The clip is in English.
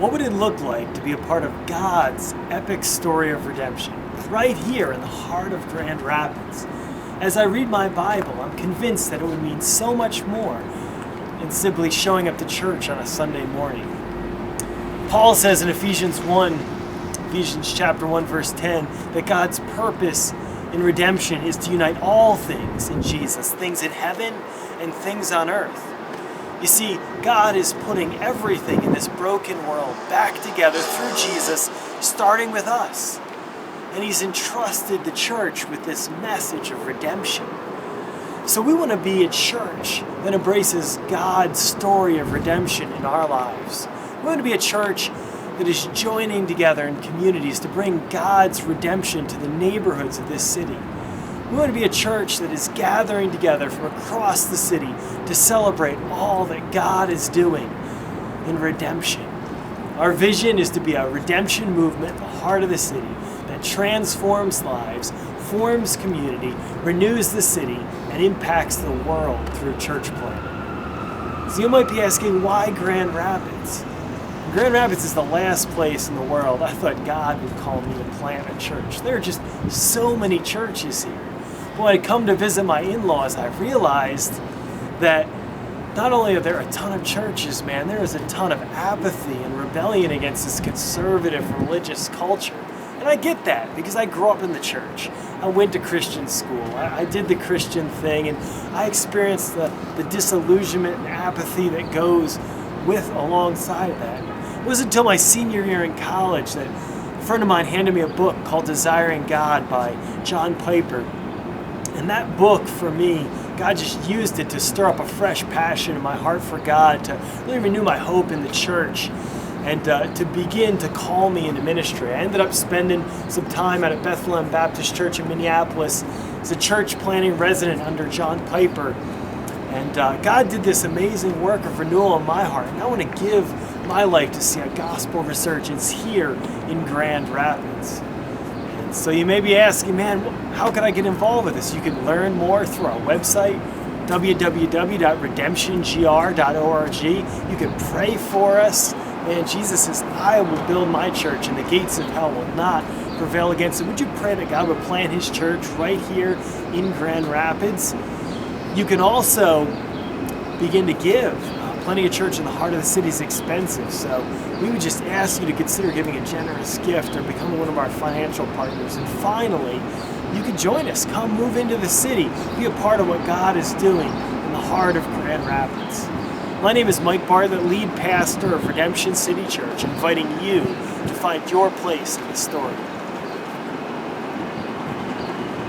What would it look like to be a part of God's epic story of redemption, right here in the heart of Grand Rapids? As I read my Bible, I'm convinced that it would mean so much more than simply showing up to church on a Sunday morning. Paul says in Ephesians chapter 1, verse 10, that God's purpose in redemption is to unite all things in Jesus, things in heaven and things on earth. You see, God is putting everything in this broken world back together through Jesus, starting with us. And He's entrusted the church with this message of redemption. So we want to be a church that embraces God's story of redemption in our lives. We want to be a church that is joining together in communities to bring God's redemption to the neighborhoods of this city. We want to be a church that is gathering together from across the city to celebrate all that God is doing in redemption. Our vision is to be a redemption movement in the heart of the city that transforms lives, forms community, renews the city, and impacts the world through church planting. So you might be asking, why Grand Rapids? Grand Rapids is the last place in the world I thought God would call me to plant a church. There are just so many churches here. When I come to visit my in-laws, I realized that not only are there a ton of churches, man, there is a ton of apathy and rebellion against this conservative religious culture. And I get that because I grew up in the church. I went to Christian school. I did the Christian thing, and I experienced the disillusionment and apathy that goes alongside that. It wasn't until my senior year in college that a friend of mine handed me a book called Desiring God by John Piper. And that book, for me, God just used it to stir up a fresh passion in my heart for God, to really renew my hope in the church, and to begin to call me into ministry. I ended up spending some time at Bethlehem Baptist Church in Minneapolis as a church planting resident under John Piper. And God did this amazing work of renewal in my heart. And I want to give my life to see a gospel resurgence here in Grand Rapids. So you may be asking, man, how can I get involved with this? You can learn more through our website, www.redemptiongr.org. You can pray for us. Man, Jesus says, I will build my church and the gates of hell will not prevail against it. Would you pray that God would plant His church right here in Grand Rapids? You can also begin to give. Planting a church in the heart of the city is expensive, so we would just ask you to consider giving a generous gift or becoming one of our financial partners. And finally, you can join us. Come move into the city. Be a part of what God is doing in the heart of Grand Rapids. My name is Mike Bartlett, lead pastor of Redemption City Church, inviting you to find your place in the story.